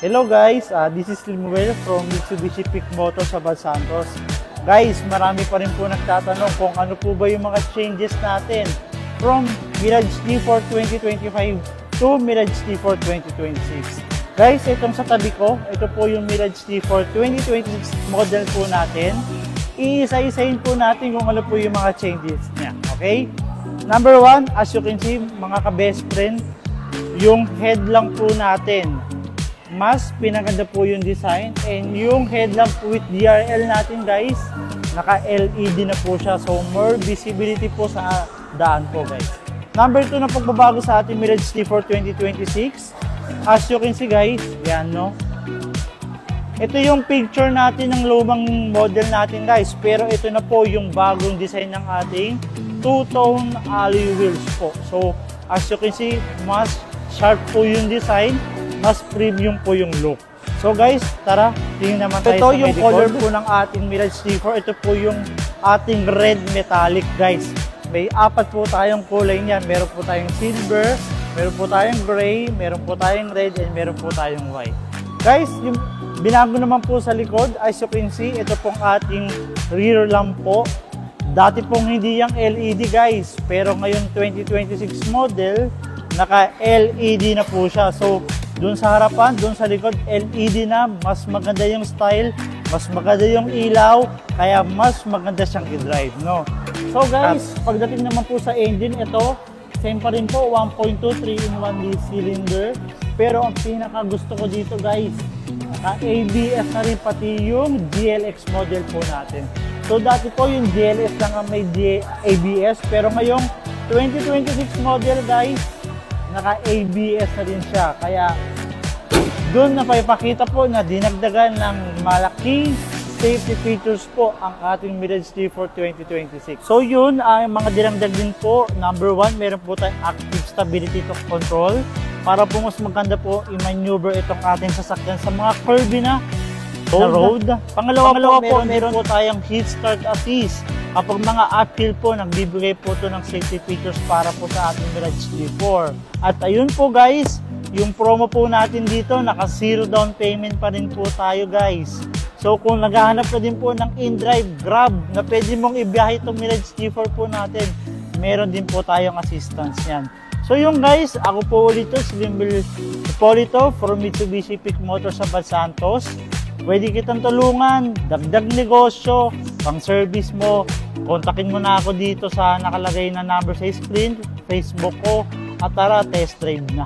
Hello guys, this is Limuel from Mitsubishi Pick Motor sa Balsantos. Guys, marami pa rin po nagtatanong kung ano po ba yung mga changes natin from Mirage T4 2025 to Mirage T4 2026. Guys, itong sa tabi ko, ito po yung Mirage T4 2026 model po natin. Iisa-isahin po natin kung ano po yung mga changes niya, okay? Number 1, as you can see, mga ka-best friend, yung headlamp po natin. Mas pinaganda po yung design, and yung headlamp with DRL natin guys, naka-LED na po siya, so more visibility po sa daan po guys. Number 2 na pagbabago sa ating Mirage T4 2026, as you can see guys, yan no. Ito yung picture natin ng lumang model natin guys, pero ito na po yung bagong design ng ating two-tone alloy wheels po. So as you can see, mas sharp po yung design, mas premium po yung look. So guys, tara, tingnan naman tayo. Ito yung color po ng ating Mirage T4. Ito po yung ating red metallic guys. May apat po tayong kulay niyan. Meron po tayong silver, meron po tayong gray, meron po tayong red, and meron po tayong white. Guys, yung binago naman po sa likod, as you can see, ito pong ating rear lamp po. Dati pong hindi yung LED guys, pero ngayon 2026 model, naka-LED na po siya. So, doon sa harapan, doon sa likod, LED na, mas maganda yung style, mas maganda yung ilaw, kaya mas maganda siyang i-drive, no? So guys, pagdating naman po sa engine, ito, same pa rin po, 1.2 3-in-1 cylinder. Pero ang pinaka gusto ko dito guys, naka-ABS na rin pati yung GLX model po natin. So dati po yung GLS lang ang may ABS, pero ngayong 2026 model guys, naka-ABS na rin siya. Kaya doon na paipakita po na dinagdagan ng malaking safety features po ang ating Mirage T4 2026. So yun ang mga dinagdag din po. Number 1, meron po tayong active stability control para po mas maganda po i-maneuver itong ating sasakyan sa mga curvy na road. Pangalawa po, meron po tayong heat start assist. Kapag mga uphill po, nagbibigay po ito ng safety features para po sa ating Mirage T4. At ayun po guys, yung promo po natin dito, naka zero down payment pa rin po tayo guys. So kung naghahanap ka din po ng in-drive Grab na pwede mong ibiyahe itong Mirage T4 po natin, meron din po tayong assistance yan. So yung guys, ako po ulit ito, si Limuel Hipolito from Mitsubishi Pick Motor sa Balsantos. Pwede kitang tulungan, dagdag negosyo, pang service mo, kontakin mo na ako dito sa nakalagay na number sa screen, Facebook ko, at tara, test drive na.